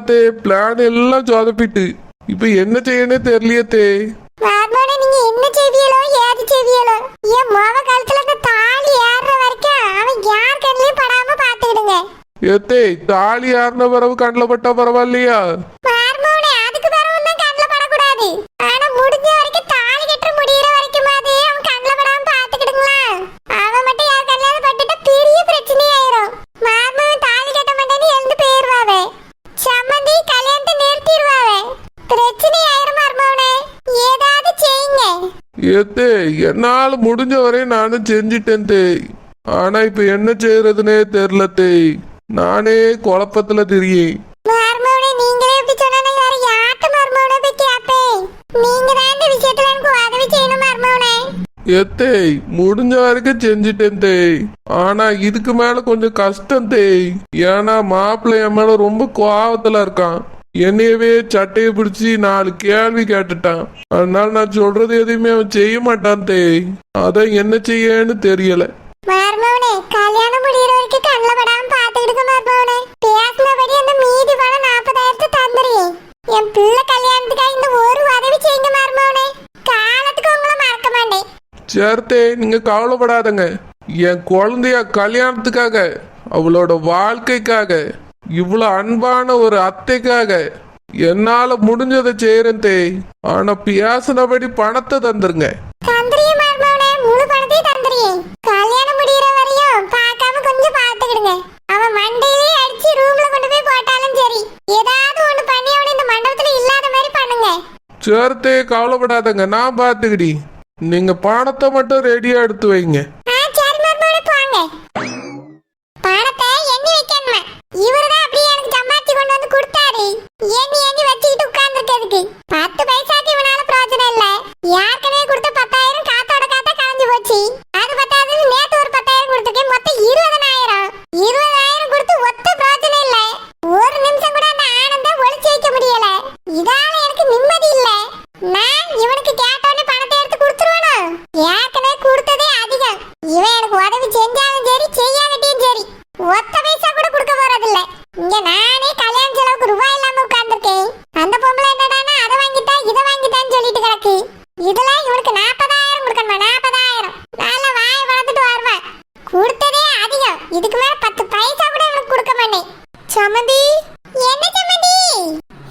தே plan எல்லாம் சொதப்பிட்டு இப்ப என்ன செய்யனே தெரியலையே. மார்மோனே நீங்க என்ன செய்வீங்களோ ஏது செய்வீங்களோ என் மோவ காலத்துல அந்த தாலி ஏறுற வரைக்கும் அவன் யார் கண்ணிலையும் படாம பாத்துக்கிடுங்க. ஏத்தே தாலி யாருன பிறகு கண்ணில் பட்டா பரவாயில்லையா? மார்மோனே அதுக்கு பிறகு தான் கண்ணில் படக்கூடாது. ஆனா முடிஞ்ச வரைக்கும் தாலி கட்டுற முடியிற வரைக்கும் அவன் கண்ணில் படாம பாத்துக்கிடுங்களா. அவன் மட்டும் யார் கண்ணில் பட்டுட்டா பெரிய பிரச்சனை ஆயிரும். மார்மோன் தாலி கட்ட மாட்டேன்னு எழுந்து போயிருவாவே. சம்மந்தி கல்யாணத்தை நிறுத்திடுவாவே. பிரச்சனை ஆயிரும் மார்மோனே. ஏதாவது செய்யுங்க. ஏத்தே என்னால முடிஞ்ச வரையும் நானும் செஞ்சிட்டேன் தே. ஆனா இப்ப என்ன செய்யறதுனே தெரியல தே. நானே குழப்பத்துல தெரியும். மார்மோனே நீங்களே இப்படி சொன்னா வேற யார்ட்ட மார்மோனே போய் கேப்பேன். நீங்க தான் இந்த விஷயத்துல எனக்கு உதவி செய்யணும் மார்மோனே. ஏத்தே முடிஞ்ச வரைக்கும் செஞ்சிட்டேன் தே. ஆனா இதுக்கு மேல கொஞ்சம் கஷ்டம் தே. ஏன்னா மாப்பிள்ளை என் மேல ரொம்ப கோவத்துல இருக்கான். என்னையவே சட்டையை பிடிச்சி 4 கேள்வி கேட்டுட்டான். அதனால நான் சொல்றது எதையுமே அவன் செய்ய மாட்டான் தே. அதான் என்ன செய்யன்னு தெரியல. மார்மோனே கல்யாணம் முடியற வரைக்கும் கண்ணுல படாம பாத்துக்கிடுங்க மார்மோனே. பேசினபடி அந்த மீதி பணம் 40,000 தந்துறேன். என் பிள்ளை கல்யாணத்துக்காக இந்த ஒரு உதவி செய்யுங்க மார்மோனே. காலத்துக்கு உங்களை மறக்க மாட்டேன். சேர்த்தே நீங்க கவலைப்படாதங்க. என் குழந்தைய கல்யாணத்துக்காக அவளோட வாழ்க்கைக்காக இவ்வளவு அன்பான ஒரு அத்தைக்காக என்னால முடிஞ்சதை செய்யறேன் தே. ஆனா பேசினபடி பணத்தை தந்துருங்க. தந்துறேன் மார்மோனே. முழு பணத்தையும் தந்துறேன். கல்யாணம் முடியற வரையும் பார்க்காம கொஞ்சம் பாத்துக்கிடுங்க. அவன் மண்டையிலே அடிச்சு ரூம்ல கொண்டு போய் போட்டாலும் சரி ஏதாவது ஒண்ணு பண்ணி அவனை இந்த மண்டபத்துல இல்லாத மாதிரி பண்ணுங்க. சேர்த்தே கவலைப்படாதங்க, நான் பாத்துக்கிடி. நீங்க பணத்தை மட்டும் ரெடியா எடுத்து வைங்க. சரி மார்மோனே போங்க. பணத்தை எண்ணி வைக்கணுமா? இவருதான் அப்படியே எனக்கு சம்பாதிச்சு கொண்டு வந்து கொடுத்தாரு. எண்ணி எண்ணி வச்சுக்கிட்டு உட்கார்ந்துருக்கிறதுக்கு 10 பைசாக்கு இவனால பிரயோஜனம் இல்ல. யாருக்கனே கொடுத்த 10,000 காத்தோட காத்தா கலைஞ்சு போச்சு. அது பத்தாது நேத்து ஒரு 10,000 கொடுத்துருக்கேன். மொத்தம் 20,000. 20,000 கொடுத்து ஒத்த பிரயோஜனம் இல்ல. ஒரு நிமிஷம் கூட அந்த ஆனந்தம் ஒளிச்சு வைக்க முடியல. இதால எனக்கு நிம்மதி இல்ல. நான் இவனுக்கு கேட்டோன்னு பணத்தை எடுத்து கொடுத்துருவானோ? ஏற்கனவே கொடுத்ததே அதிகம். இவன் எனக்கு உதவி செஞ்சாலும் சரி செய்யாங்கட்டியும் சரி ஒத்த பைசா கூட கொடுக்க போறதில்ல. இங்க நானே கல்யாண செலவுக்கு ரூபாய் இல்லாம உட்கார்ந்துருக்கேன். அந்த பொம்பளை என்னடானா அதை வாங்கிட்டா இதை வாங்கிட்டான்னு சொல்லிட்டு கிடக்கு. இதுல இவனுக்கு 40,000 கொடுக்கணுமா? 40,000 நல்ல வாயை வளர்த்துட்டு வருவேன். கொடுத்ததே அதிகம். இதுக்கு மேல 10 பைசா கூட இவனுக்கு கொடுக்க மாட்டேன். சம்மந்தி என்ன சம்மந்தி?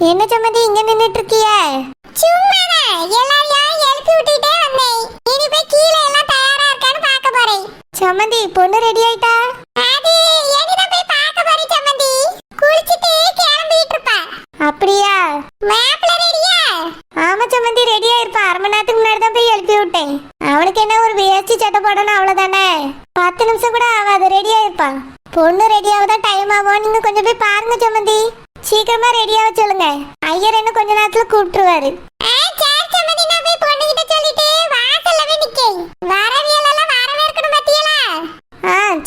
என்ன சம்மந்தி இங்க நின்னுட்டு இருக்கிய? சும்மாதான் எல்லாரையும் எழுப்பி விட்டுட்டே வந்தேன். இனி போய் கீழே எல்லாம் தயாரா இருக்கான்னு பார்க்க போறேன். சம்மந்தி பொண்ணு ரெடி ஆயிட்டா? அது ஏனிதான் போய் பார்க்க போறேன் சம்மந்தி. குளிச்சிட்டு கிளம்பிட்டு இருப்பா. அப்படியா? மாப்பிள்ளை ரெடியா? ஆமா சம்மந்தி ரெடியா இருப்பா. 1/2 மணி நேரத்துக்கு முன்னாடி தான் போய் எழுப்பி விட்டேன். அவனுக்கு என்ன ஒரு வேஷ்டி சட்டை போடணும் அவ்வளவுதானே. 10 நிமிஷம் கூட ஆகாது ரெடியா இருப்பா. பொண்ணு ரெடியாவதான் டைம் ஆகும். நீங்க கொஞ்சம் போய் பாருங்க சம்மந்தி. சீக்கிரமா ரெடியாவ சொல்லுங்க. ஐயர் என்ன கொஞ்ச நேரத்துல கூப்பிட்டுருவாரு.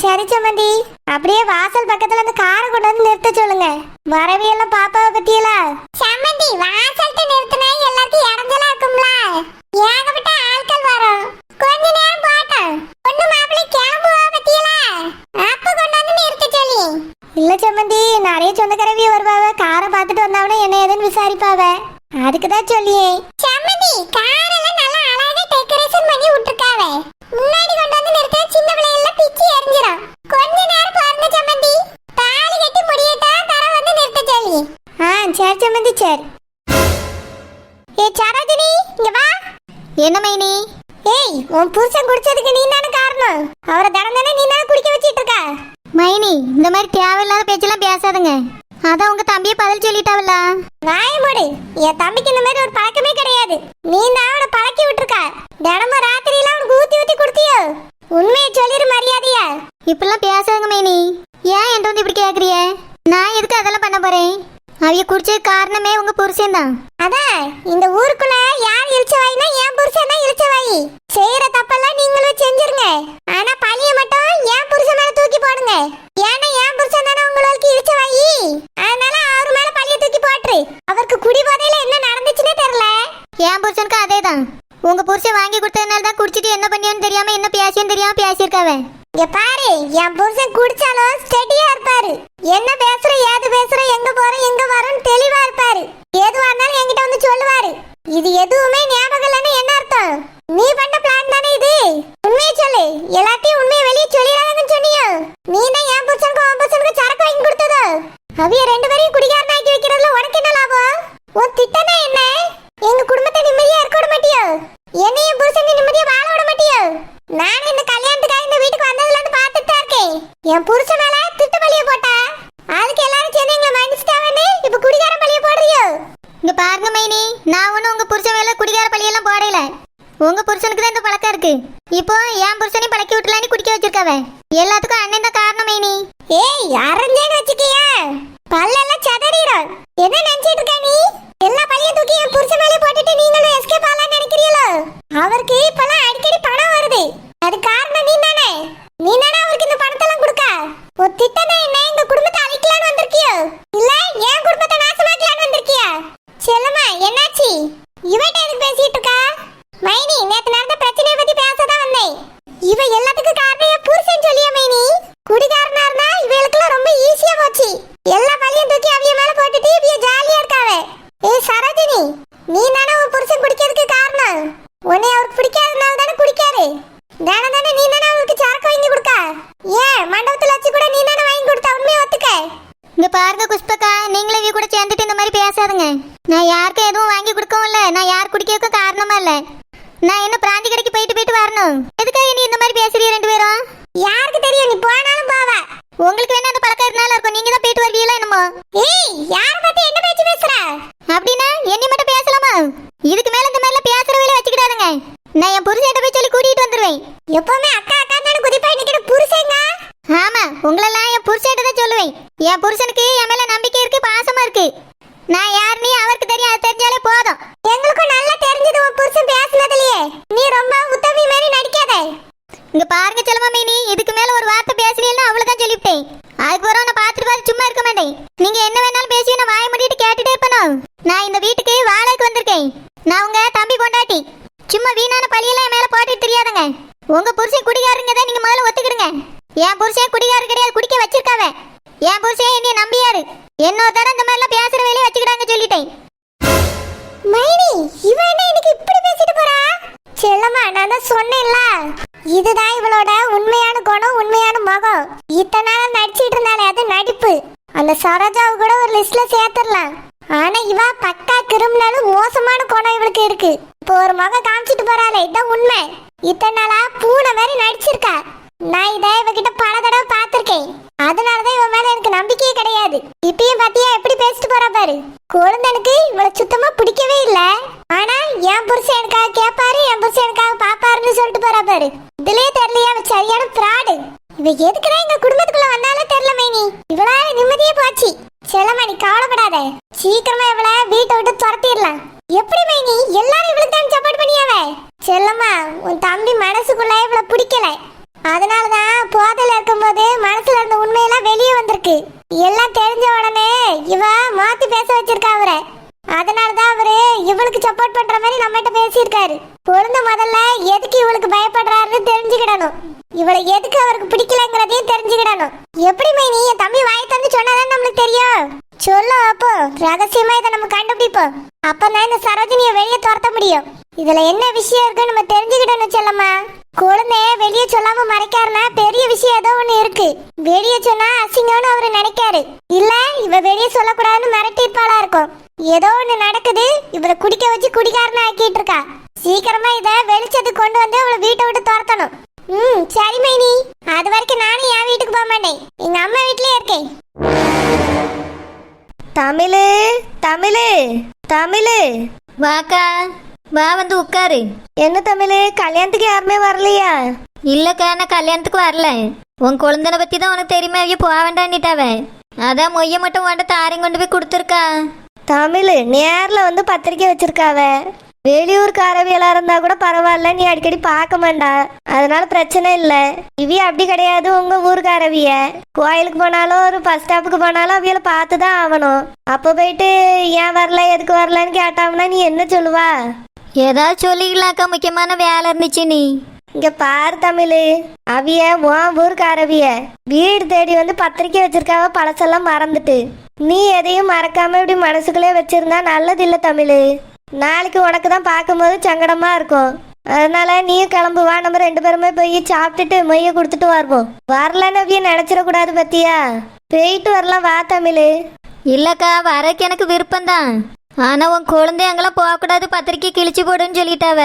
சரி சம்மந்தி. அப்படியே வாசல் பக்கத்துல அந்த காரை கொண்டு வந்து நிறுத்த சொல்லுங்க. வரவியெல்லாம் பாப்பாவை பத்தியலா? சம்மந்தி வாசல்ட்ட நிறுத்தினா எல்லாருக்கும் இறஞ்சலா இருக்கும்ல. ஏகப்பட்ட ஆட்கள் வரும். கொஞ்ச நேரம் போட்டோம். பொண்ணு மாப்பிள்ளை கிளம்புவா பத்தியலா? அப்ப கொண்டு வந்து நிறுத்த சொல்லி. இல்ல சம்மந்தி நிறைய சொந்தக்காரவி வருவாவ. காரை பார்த்துட்டு வந்தாவனே என்ன ஏதுன்னு விசாரிப்பாவ. அதுக்குதான் சொல்லியே. சம்மந்ி காரெல்லாம் நல்லா அழகா டெக்கரேஷன் பண்ணி விட்டுருக்காவ. முன்னாடி கொண்டு வந்து நிறுத்த சின்ன பிள்ளைகள பிச்சி எரிஞ்சிரும். கொஞ்ச நேரம் பாருங்க சம்மந்தி. தாலி கட்டி முடியட்டா தர வந்து நிறுத்த சொல்லி. சரி சம்மந்தி சரி. ஏ சரோஜினி இங்க வா. என்ன மைனி? ஏய் உன் புருஷன் குடிச்சதுக்கு நீ தானே காரணம். அவரை தினம் தானே நீ தானே குடிக்க வச்சிட்டு இருக்க. மைனி இந்த மாதிரி தேவையில்லாத பேச்செல்லாம் பேசாதுங்க. அதான் உங்க தம்பியை பதில் சொல்லிட்டாவல்ல. வாய மூடு. என் தம்பிக்கு இந்த மாதிரி ஒரு பழக்கமே கிடையாது. நீ தான் அவனை பழக்கி விட்டுருக்க. தினமும் ராத்திரியில அவனுக்கு ஊத்தி ஊத்தி கொடுத்தியோ? உண்மையை சொல்லிரு மரியாதையா. இப்பெல்லாம் பேசாதுங்க மைனி. ஏன் என்கிட்ட வந்து இப்படி கேக்குறிய? நான் எதுக்கு அதெல்லாம் பண்ண போறேன்? அவைய குடிச்ச காரணமே உங்க புருஷன் தான். அதான் இந்த ஊருக்குள்ள யார் இழுச்சவாயினா என் புருஷன் தான் இழுச்சவாயி. செய்யற தப்பெல்லாம் நீங்களும் செஞ்சிருங்க. ஆனா பழிய மட்டும் என் புருஷன் மேல தூக்கி போடுங்க. ஏன்னா என் புருஷன் தானே உங்களுக்கு இழுச்சவாயி. அதனால அவர் மேல பழிய தூக்கி போட்டுரு. அவருக்கு குடிபோதையில என்ன நடந்துச்சுன்னே தெரியல. என் புருஷனுக்கு அதே தான். உங்க புருஷன் வாங்கி கொடுத்ததுனால தான் குடிச்சிட்டு என்ன பண்ணியான்னு தெரியாம என்ன பேசியும் தெரியாம பேசியிருக்காவ. இங்க பாரு, என் புருஷன் குடிச்சாலும் ஸ்டெடியா இருப்பாரு. என்ன பேசுற, ஏது பேசுற, எங்க போற, எங்க வரோன்னு தெளிவா இருப்பாரு. எதுவா இருந்தாலும் என்கிட்ட வந்து சொல்லுவாரு. இது எதுவுமே ஞாபகம் இல்லைன்னு என்ன அர்த்தம்? நீ பண்ண பிளான் தானே இது? உண்மையை சொல்லு. எல்லாத்தையும் உண்மையை வெளியே சொல்லிடாதன்னு சொன்னியோ? நீ தான் என் புருஷனுக்கு உன் புருஷனுக்கு சரக்கு வாங்கி கொடுத்ததோ? அவிய ரெண்டு பேரையும் குடிகாரன் ஆக்கி வைக்கிறதுல உனக்கு என்ன லாபம்? உன் திட்டனா என்ன? எங்க குடும்பத்தை நிம்மதியா இருக்க விட மாட்டியோ? என்னையும் புருஷன் நிம்மதியா வாழ விட மாட்டியோ? நான் இந்த கல்யாணத்துக்காக இந்த வீட்டுக்கு வந்ததுல இருந்து பார்த்துட்டு தான் இருக்கேன். என் புருஷன் மேல திட்டு பழிய போட்டா அதுக்கு எல்லாரும் சேர்ந்து எங்களை மன்னிச்சிட்டாவன்னு இப்ப குடிகார பழிய போடுறியோ? இங்க பாருங்க மைனி, நான் ஒன்றும் உங்க புருஷன் மேல குடிகார பழியெல்லாம் போடல. உங்க புருஷனுக்கு தான் இந்த பழக்கம் இருக்கு. இப்போ என் புருஷனையும் பழக்கி விட்டுலான்னு குடிக்க வச்சிருக்காவ. எல்லாத்துக்கும் அண்ணன் தான் காரணம் மைனி. ஏய், அரைஞ்சேன்னு வச்சுக்கியா பல்லெல்லாம் சதறிடும். என்ன நினைச்சிட்டு இருக்க நீ? எல்லா பழிய தூக்கி என் புருஷன் மேலே போட்டுட்டு நீங்களும் எஸ்கேப் ஆகலாம்னு நினைக்கிறீங்களோ? அவருக்கு இப்பெல்லாம் அடிக்கடி பணம் வருது. அது காரணம் நீ தானே. நீ தானே அவருக்கு இந்த பணத்தெல்லாம் கொடுக்க. ஒரு திட்டமே என்ன, எங்க குடும்பத்தை அழிக்கலான்னு வந்திருக்கியோ இல்ல என் குடும்பத்தை நாசமாக்கலான்னு வந்திருக்கியா? செல்லம்மா, என்னாச்சு? இவட்ட எதுக்கு பேசிட்டு இருக்கா? மைனி, நேத்து நடந்த பிரச்சனையை பத்தி பேசதான் வந்தேன். இவ எல்லாத்துக்கும் காரணம் என் புருஷன் சொல்லியா மைனி? குடிகாரனா இருந்தா இவளுக்குலாம் ரொம்ப ஈஸியா போச்சு. எல்லா பழியும் தூக்கி அவிய மேல போட்டுட்டு இவிய ஜாலியா இருக்காவே. ஏய் சரோஜினி, நீ தானே உன் புருஷன் குடிக்கிறதுக்கு காரணம். உன்னை அவருக்கு பிடிக்காதனால தானே குடிக்காரு. தானே நீ தானே அவருக்கு சரக்கு வாங்கி கொடுக்க. ஏன் மண்டபத்துல வச்சு கூட நீ தானே வாங்கி கொடுத்தா? உண்மையை ஒத்துக்க. இங்க பாருங்க புஷ்பக்கா, நீங்களே இவ கூட சேர்ந்துட்டு இந்த மாதிரி பேசாதுங்க. நான் யாருக்கும் எதுவும் வாங்கி கொடுக்கவும் இல்லை, நான் யார் குடிக்கிறதுக்கும் காரணமா இல்லை. நான் என்ன பிராந்தி கடைக்கு போயிட்டு வரணும்? எதுக்காக நீ இந்த மாதிரி பேசுறீங்க ரெண்டு பேரும்? யாருக்கு தெரியும், நீ போனாலும் போவ. உங்களுக்கு வேணா அந்த பழக்கம் இருந்தாலும் இருக்கும். நீங்க தான் போயிட்டு வருவீங்களா என்னமோ? ஏய், யார பத்தி என்ன பேச்சு பேசுற? அப்படின்னா என்னை மட்டும் பேசலாமா? இதுக்கு மேல இந்த மாதிரிலாம் பேசுற வேலையை வச்சுக்கிடாதுங்க. நான் என் புருஷன்கிட்ட போய் சொல்லி கூட்டிட்டு வந்துருவேன். எப்பவுமே அக்கா அக்கா தானே குதிப்பா நிக்கிற புருஷங்க. ஆமா, உங்களெல்லாம் என் புருஷன்கிட்ட தான் சொல்லுவேன். என் புருஷனுக்கு என் மேல நம்பிக்கை இருக்கு, பாசமா இருக்கு. நான் யாருன்னு அவருக்கு தெரியும், அது தெரிஞ்சாலே போதும். எங்களுக்கும் நல்லா தெரிஞ்சது உன் புருஷன் பேசுனதுலயே. நீ ரொம்ப உத்தமி மாதிரி நடிக்காத. இங்க பாருங்க செல்வா மைனி, இதுக்கு மேல ஒரு வார்த்தை பேசலன்னா அவ்வளவுதான் சொல்லிவிட்டேன். அதுக்கு வர உன்னை பார்த்துட்டு சும்மா இருக்க மாட்டேன். நீங்க என்ன வேணாலும் பேசி நான் வாய மூடிட்டு கேட்டுட்டே இருப்பேன். நான் இந்த வீட்டுக்கு வாடகைக்கு வந்திருக்கேன். நான் உங்க தம்பி பொண்டாட்டி. சும்மா வீணான பழியெல்லாம் என் மேல போட்டுட்டு தெரியாதுங்க. உங்க புருஷன் குடிகாரங்க தான் நீங்க முதல்ல ஒத்துக்கிடுங்க. என் புருஷன் குடிகார கிடையாது, குடிக்க வச்சிருக்காவ. என் புருஷன் என்னைய நம்பியாரு. இன்னொரு தரம் இந்த மாதிரிலாம் பேசுற வேலையை வச்சுக்கிடாங்க சொல்லிட்டேன். மைனி, இவ என்ன இன்னைக்கு இப்படி பேசிட்டு போறா? செல்லம்மா, நான் தான் சொன்னேன்ல, இதுதான் இவளோட உண்மையான குணம், உண்மையான முகம். இத்தனை நாள் நடிச்சிட்டு இருந்தாலே அது நடிப்பு. அந்த சரோஜாவை கூட ஒரு லிஸ்ட்ல சேர்த்துடலாம். ஆனா இவ பக்கா கிரிமினலும், மோசமான குணம் இவளுக்கு இருக்கு. இப்போ ஒரு முகம் காமிச்சிட்டு போறாளே, இதான் உண்மை. இத்தனை நாளா பூனை மாதிரி நடிச்சிருக்கா. நான் இதை இவகிட்ட பல தடவை பார்த்திருக்கேன். அதனாலதான் இவன் மேல எனக்கு நம்பிக்கையே கிடையாது. இப்பயும் பாத்தியா எப்படி பேசிட்டு போறா பாரு. குழந்தனுக்கு இவளை சுத்தமா பிடிக்கவே இல்ல. ஆனா என் புருஷன் எனக்காக கேட்பாரு, என் புருஷன் எனக்காக பாப்பாருன்னு சொல்லிட்டு போறா பாரு. இதுலயே தெரியலையா அவ சரியான பிராடு. இவ எதுக்குதான் எங்க குடும்பத்துக்குள்ள வந்தாலும் தெரியல மைனி. இவளால நிம்மதியே போச்சு. செல்லம்மா, நீ கவலைப்படாத. சீக்கிரமா இவளை வீட்டை விட்டு துரத்திடலாம். எப்படி மைனி? எல்லாரும் இவளுக்கு தான் சப்போர்ட் பண்ணியாவ. செல்லம்மா, உன் தம்பி மனசுக்குள்ள இவளை பிடிக்கல. அதனாலதான் போதையில இருக்கும்போது மனசுல இருந்த உண்மையெல்லாம் வெளியே வந்திருக்கு. எல்லாம் தெரிஞ்ச உடனே இவ மாத்தி பேச வச்சிருக்கா அவரை. அதனாலதான் அவரு இவளுக்கு சப்போர்ட் பண்ற மாதிரி நம்மகிட்ட பேசியிருக்காரு. பொழுது முதல்ல எதுக்கு இவளுக்கு பயப்படுறாருன்னு தெரிஞ்சுக்கிடணும். இவளை எதுக்கு அவருக்கு பிடிக்கலங்கிறதையும் தெரிஞ்சுக்கிடணும். எப்படி மைனி? என் தம்பி வாய் தந்து சொன்னாதான் நம்மளுக்கு தெரியும். சொல்லு, அப்போ ரகசியமா இதை நம்ம கண்டுபிடிப்போம். அப்பதான் இந்த சரோஜினியை வெளியே துரத்த முடியும். இதுல என்ன விஷயம் இருக்குன்னு நம்ம தெரிஞ்சுக்கிடணும் செல்லம்மா. குழந்தைய வெளியே சொல்லாம மறைக்காருன்னா பெரிய விஷயம் ஏதோ ஒண்ணு இருக்கு. வெளியே சொன்னா அசிங்கம்னு அவரு நினைக்காரு. இல்ல இவ வெளியே சொல்லக்கூடாதுன்னு மிரட்டிருப்பாளா இருக்கும். ஏதோ ஒண்ணு நடக்குது. இவரை குடிக்க வச்சு குடிக்காரன்னு ஆக்கிட்டு இருக்கா. சீக்கிரமா இதை வெளிச்சத்துக்கு கொண்டு வந்து அவளை வீட்டை விட்டு துரத்தணும். சரி மைனி, அது வரைக்கும் நானும் என் வீட்டுக்கு போக மாட்டேன். எங்க அம்மா வீட்லயே இருக்கேன். தமிழு, தமிழு, தமிழு, வாக்கா, வா வந்து உட்காரு. என்ன தமிழு, கல்யாணத்துக்கு யாருமே வரலையா? இல்லக்கா, நான் கல்யாணத்துக்கு வரல. உன் குழந்தைனை பத்தி தான் உனக்கு தெரியுமா, அவைய போக வேண்டான்னுட்டாவ. அதான் மொய்ய மட்டும் உன்ட்ட தாரையும் கொண்டு போய் கொடுத்துருக்கா. தமிழ் நேர்ல வந்து பத்திரிக்கை வச்சிருக்காவ. வெளியூர்காரவியலா இருந்தா கூட பரவாயில்ல, நீ அடிக்கடி பார்க்க மாட்டா, அதனால பிரச்சனை இல்ல. இவிய அப்படி கிடையாது, உங்க ஊருக்காரவிய. கோயிலுக்கு போனாலும் ஒரு பஸ் ஸ்டாப்புக்கு போனாலும் அவியலை பார்த்துதான் ஆகணும். அப்போ போயிட்டு ஏன் வரல, எதுக்கு வரலன்னு கேட்டாங்கன்னா நீ என்ன சொல்லுவா? ஏதாவது சொல்லிக்கலாக்கா, முக்கியமான வேலை இருந்துச்சு. நீ இங்க பாரு தமிழ், அவிய உன் ஊருக்காரவிய வீடு தேடி வந்து பத்திரிக்கை வச்சிருக்காவ, பழசெல்லாம் மறந்துட்டு. நீ எதையும் மறக்காம இப்படி மனசுக்குள்ளே வச்சிருந்தா நல்லது இல்ல தமிழ். நாளைக்கு உனக்கு தான் பார்க்கும்போது சங்கடமா இருக்கும். அதனால நீயும் கிளம்புவா, நம்ம 2 பேருமே போய் சாப்பிட்டுட்டு மொய்ய கொடுத்துட்டு வருவோம். வரலன்னு அவிய நினைச்சிடக்கூடாது பத்தியா. போயிட்டு வரலாம், வா தமிழ். இல்லக்கா, வரக்கு எனக்கு விருப்பம்தான். ஆனா உன் குழந்தை அங்கெல்லாம் போகக்கூடாது, பத்திரிக்கை கிழிச்சு போடுன்னு சொல்லிட்டாவ.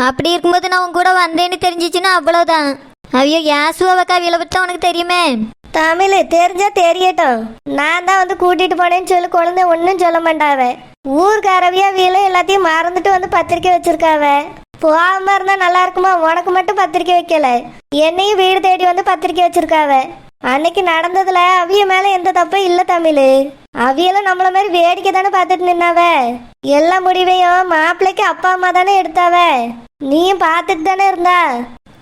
அப்படி இருக்கும்போது நான் உன் கூட வந்தேன்னு தெரிஞ்சிச்சுன்னா அவ்வளவுதான். அவையோ யாசுவாக்கா அவியலை பற்றி உனக்கு தெரியுமே. தமிழ் தெரிஞ்சா தெரியட்டும். நான் தான் வந்து கூட்டிட்டு போனேன்னு சொல்லி குழந்தை ஒன்றும் சொல்ல மாட்டாவ. ஊர்க்காரவியா அவியலும் எல்லாத்தையும் மறந்துட்டு வந்து பத்திரிக்கை வச்சிருக்காவ. போகாம இருந்தா நல்லா இருக்குமா? உனக்கு மட்டும் பத்திரிக்கை வைக்கல, என்னையும் வீடு தேடி வந்து பத்திரிக்கை வச்சிருக்காவ. அன்னைக்கு நடந்ததுல அவிய மேல எந்த தப்பும் இல்ல தமிழ். அவியலும் நம்மள மாதிரி வேடிக்கை தானே பார்த்துட்டு நின்னாவ. எல்லா முடிவையும் மாப்பிள்ளைக்கு அப்பா அம்மா தானே எடுத்தாவ. நீயும் பார்த்துட்டு தானே இருந்தா.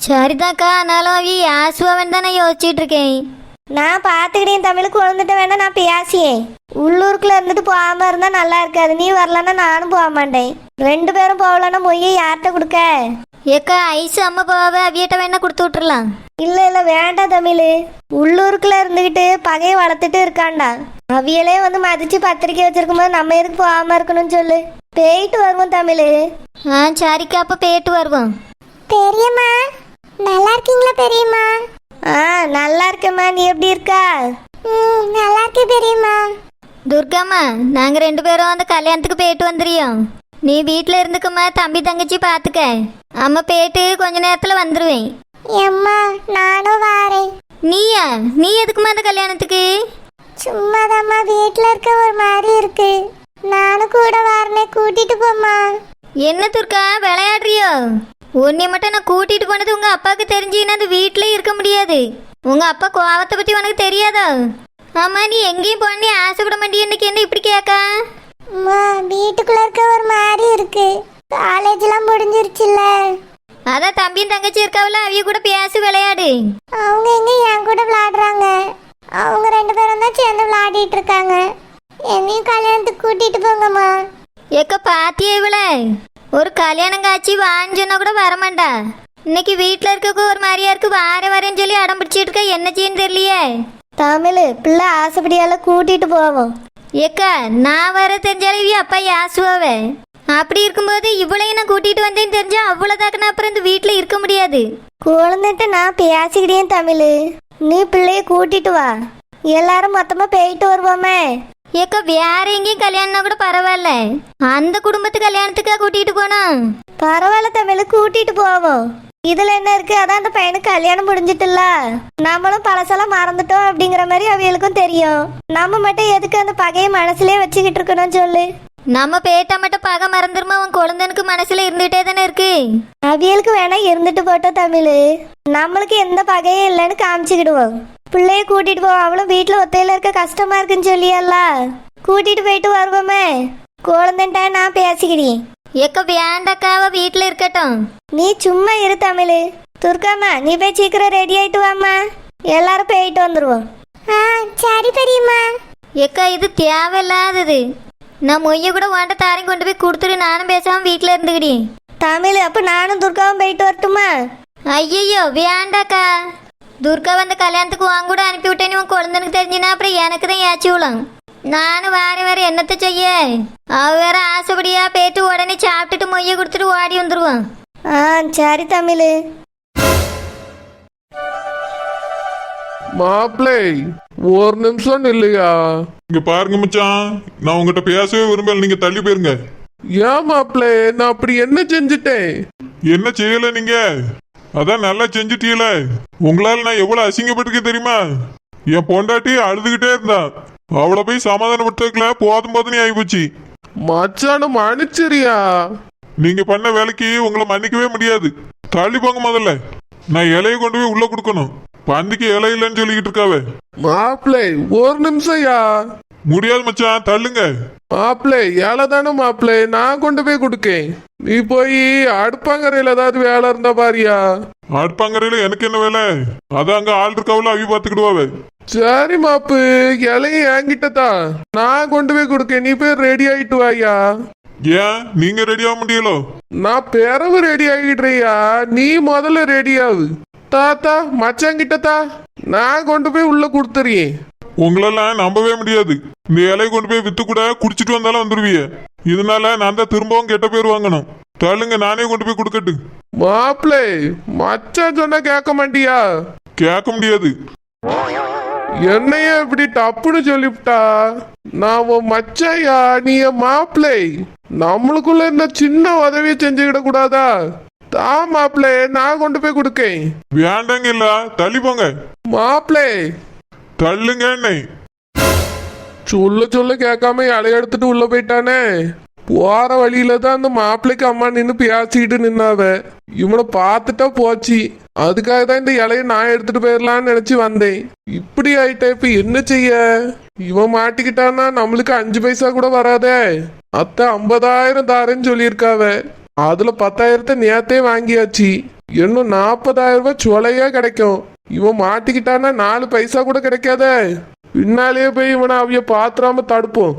சரிதாக்கா, ஆனாலும் அவிய யாசுவாவன் தான் நான் யோசிச்சுட்டு இருக்கேன். நான் பார்த்துக்கிட்டேன் தமிழ், குழந்தைட்ட வேணா நான் பேசியேன். உள்ளூருக்குள்ள இருந்துட்டு போகாம இருந்தா நல்லா இருக்காது. நீ வரலன்னா நானும் போக மாட்டேன். 2 பேரும் போகலன்னா மொய்யை யார்கிட்ட கொடுக்க? ஏக்கா, ஐஸ் அம்மா போவாவ, அவியிட்ட வேணா கொடுத்து விட்டுறலாம். இல்ல வேண்டாம் தமிழ். உள்ளூருக்குள்ள இருந்துகிட்டு பகையை வளர்த்துட்டு இருக்காண்டா. அவியலே வந்து மதிச்சு பத்திரிக்கை வச்சிருக்கும் போது நம்ம எதுக்கு போகாம இருக்கணும்னு சொல்லு. போயிட்டு வருவோம் தமிழ். சரிக்கா, அப்ப போயிட்டு வருவோம். பெரியம்மா நல்லா இருக்கீங்களா பெரியம்மா? நல்லா இருக்கேம்மா, நீ எப்படி இருக்கா? நல்லா இருக்கே பெரியம்மா. துர்காம்மா, நாங்க 2 பேரும் அந்த கல்யாணத்துக்கு போயிட்டு வந்துறியோம். நீ வீட்டில் இருந்துக்கம்மா, தம்பி தங்கச்சி பார்த்துக்க. அம்மா போயிட்டு கொஞ்ச நேரத்துல வந்துருவேன். அம்மா நானும் வாரேன். நீயா? நீ எதுக்குமா அந்த கல்யாணத்துக்கு? சும்மாதாம்மா, வீட்டில் இருக்க ஒரு மாதிரி இருக்கு. நானும் கூட வரனே, கூட்டிட்டு போம்மா. என்ன துர்கா, விளையாடுறியோ? உன்னை மட்டும் நான் கூட்டிட்டு போனது உங்க அப்பாவுக்கு தெரிஞ்சுன்னா அந்த வீட்டிலே இருக்க முடியாது. உங்க அப்பா கோவத்தை பத்தி உனக்கு தெரியாதா? ஆமா, நீ எங்கேயும் போனே ஆசைப்பட மாட்டிய, இன்னைக்கு என்ன இப்படி கேக்கா? அம்மா வீட்டுக்குள்ள இருக்க ஒரு மாதிரி இருக்கு. காலேஜ் எல்லாம் முடிஞ்சிருச்சுல்ல. அதான் தம்பியும் தங்கச்சி இருக்காவில, அவிய கூட பேசி விளையாடு. அவங்க எங்க என் கூட விளையாடுறாங்க? அவங்க 2 பேரும் தான் சேர்ந்து விளையாடிட்டு இருக்காங்க. என்னையும் கல்யாணத்துக்கு கூட்டிட்டு போங்கம்மா. ஏக்க பாத்தியே இவள, ஒரு கல்யாணம் காட்சி வான்னு சொன்னா கூட வரமாட்டா. இன்னைக்கு வீட்டுல இருக்க ஒரு மாதிரியா இருக்கு, வரேன்னு சொல்லி அடம் பிடிச்சிட்டு இருக்க. என்ன செய்யன்னு தெரியலையே. தமிழ் பிள்ளை ஆசைப்படியால கூட்டிட்டு போவோம். ஏக்கா, நான் வர தெரிஞ்சாலே இவ அப்பா யாசுவாவே. அப்படி இருக்கும்போது இவளையும் நான் கூட்டிட்டு வந்தேன்னு தெரிஞ்சா அவ்வளோதாக்கா அப்புறம் இந்த வீட்டுல இருக்க முடியாது. குழந்தைட்டு நான் பேசிக்கிட்டேன் தமிழ், நீ பிள்ளைய கூட்டிட்டு வா, எல்லாரும் மொத்தமா போயிட்டு வருவோமே. ஏக்கா, வேற எங்கேயும் கல்யாணம்னா கூட பரவாயில்ல, அந்த குடும்பத்து கல்யாணத்துக்கா கூட்டிட்டு போனோம். பரவாயில்ல தமிழ், கூட்டிட்டு போவோம். இதுல என்ன இருக்கு? அதான் அந்த பையனுக்கு கல்யாணம் முடிஞ்சிட்டுல, நம்மளும் பழசெல்லாம் மறந்துட்டோம் அப்படிங்கிற மாதிரி அவியலுக்கும் தெரியும். நம்ம மட்டும் எதுக்கு அந்த பகையை மனசுலயே வச்சுக்கிட்டு இருக்கணும் சொல்லு. நம்ம பேட்டா மட்டும் பகை மறந்துருமா? உன் குழந்தைனுக்கு மனசுல இருந்துட்டே தானே இருக்கு. அவியலுக்கு வேணா இருந்துட்டு போட்டோம் தமிழ், நம்மளுக்கு எந்த பகையும் இல்லைன்னு காமிச்சுக்கிடுவோம். பிள்ளைய கூட்டிட்டு போவோம். அவளும் வீட்டுல ஒத்தையில இருக்க கஷ்டமா இருக்குன்னு சொல்லியல்ல, கூட்டிட்டு போயிட்டு வருவோமே. குழந்தைன்ட்ட நான் பேசிக்கிட்டேன். ஏக்க வேண்டாக்காவ வீட்டுல இருக்கட்டும். நீ சும்மா இரு தமிழ். துர்காம்மா நீ போய் சீக்கிரம் ரெடி ஆயிட்டு வாம்மா, எல்லாரும் போயிட்டு வந்துருவோம். சரி பெரியம்மா. ஏக்கா, இது தேவையில்லாதது. நான் மொய்ய கூட வாண்ட தாரையும் கொண்டு போய் கொடுத்துட்டு நானும் பேசாம வீட்டுல இருந்துக்கிடி. தமிழ் அப்ப நானும் துர்காவும் போயிட்டு வரட்டுமா? ஐயோ வேண்டாக்கா, துர்கா வந்த கல்யாணத்துக்கு வாங்க கூட அனுப்பி விட்டேன்னு உன் குழந்தைனுக்கு தெரிஞ்சுன்னா அப்புறம் எனக்கு தான் ஏச்சி விழும். நானும் வேற என்னத்த செய்ய? அவ வேற ஆசைப்படியா போயிட்டு உடனே சாப்பிட்டுட்டு மொய்ய கொடுத்துட்டு ஓடி வந்துருவான். சரி தமிழ். மாப்பிள்ளை ஒரு நிமிஷம் இல்லையா? இங்க பாருங்க மச்சான், நான் உங்ககிட்ட பேசவே விரும்பல, நீங்க தள்ளி போயிருங்க. ஏன் மாப்பிள்ளை, நான் அப்படி என்ன செஞ்சுட்டேன்? என்ன செய்யல நீங்க? அதான் நல்லா செஞ்சுட்டீல. உங்களால நான் எவ்வளவு அசிங்கப்பட்டிருக்கேன் தெரியுமா? என் பொண்டாட்டி அழுதுகிட்டே இருந்தா, அவளை போய் சமாதானப்படுத்தல, போதும் போதுன்னு ஆகிப்போச்சு. மச்சான மன்னிச்சிரியா? நீங்க பண்ண வேலைக்கு உங்களை மன்னிக்கவே முடியாது. தள்ளி போங்க முதல்ல. நான் இலையை கொண்டு போய் உள்ள கொடுக்கணும். பந்திக்கு இலை இல்லைன்னு சொல்லிக்கிட்டு இருக்காவே. மாப்பிள்ளை ஒரு நிமிஷம்யா. முடியாது மச்சான், தள்ளுங்க. மாப்பிள்ளை இலை தானே மாப்பிள்ளை, நான் கொண்டு போய் கொடுக்கேன். நீ போய் அடுப்பாங்கரையில ஏதாவது வேலை இருந்தா பாரியா. அடுப்பாங்கரையில எனக்கு என்ன வேலை? அதான் அங்க ஆள் இருக்காவில, அவி பாத்துக்கிடுவாவே. சரி மாப்பு, இலையும் என்கிட்ட தான், நான் கொண்டு போய் கொடுக்கேன். நீ போய் ரெடி ஆயிட்டு வாயா. ஏன் நீங்க ரெடி ஆக முடியலோ? நான் பிறவு ரெடி ஆகிடுறியா, நீ முதல்ல ரெடி ஆகு. தாத்தா மச்சாங்கிட்டதா நான் கொண்டு போய் உள்ள கொடுத்துறேன். உங்களெல்லாம் நம்பவே முடியாது. இந்த இலையை கொண்டு போய் வித்து கூட குடிச்சிட்டு வந்தாலும் வந்துருவீங்க. இதனால நான் தான் திரும்பவும் கெட்ட பேர் வாங்கணும். தள்ளுங்க, நானே கொண்டு போய் கொடுக்கட்டு. மாப்பிள்ளை மச்சான் சொன்னா கேட்க மாட்டியா? கேட்க முடியாது. என்னைய இப்படி டப்புன்னு சொல்லிவிட்டா? நான் உன் மச்சாயா, நீ என் மாப்பிள்ளை. நம்மளுக்குள்ள இந்த சின்ன உதவியை செஞ்சுக்கிட கூடாதா? தா மாப்பிள்ளை, நான் கொண்டு போய் கொடுக்கேன். வேண்டாங்க, இல்ல தள்ளி போங்க. மாப்பிள்ளை தள்ளுங்க என்னை. சொல்ல சொல்ல கேட்காம இலைய எடுத்துட்டு உள்ள போயிட்டானே. போற வழியில தான் அந்த மாப்பிள்ளைக்கு அம்மா நின்று பேசிக்கிட்டு நின்னாவ. இவனை பார்த்துட்டா போச்சு. அதுக்காக தான் இந்த இலைய நான் எடுத்துட்டு போயிடலான்னு நினைச்சு வந்தேன். இப்படி ஆயிட்டா இப்ப என்ன செய்ய? இவன் மாட்டிக்கிட்டான்னா நம்மளுக்கு 5 பைசா கூட வராதே. அத்தை 50,000 தாரேன்னு சொல்லியிருக்காவ. அதுல 10,000 நேத்தே வாங்கியாச்சு. இன்னும் 40,000 ரூபாய் சொலையா கிடைக்கும். இவன் மாட்டிக்கிட்டான்னா 4 பைசா கூட கிடைக்காதே. பின்னாலேயே போய் இவனை அவைய பாத்துறாம தடுப்போம்.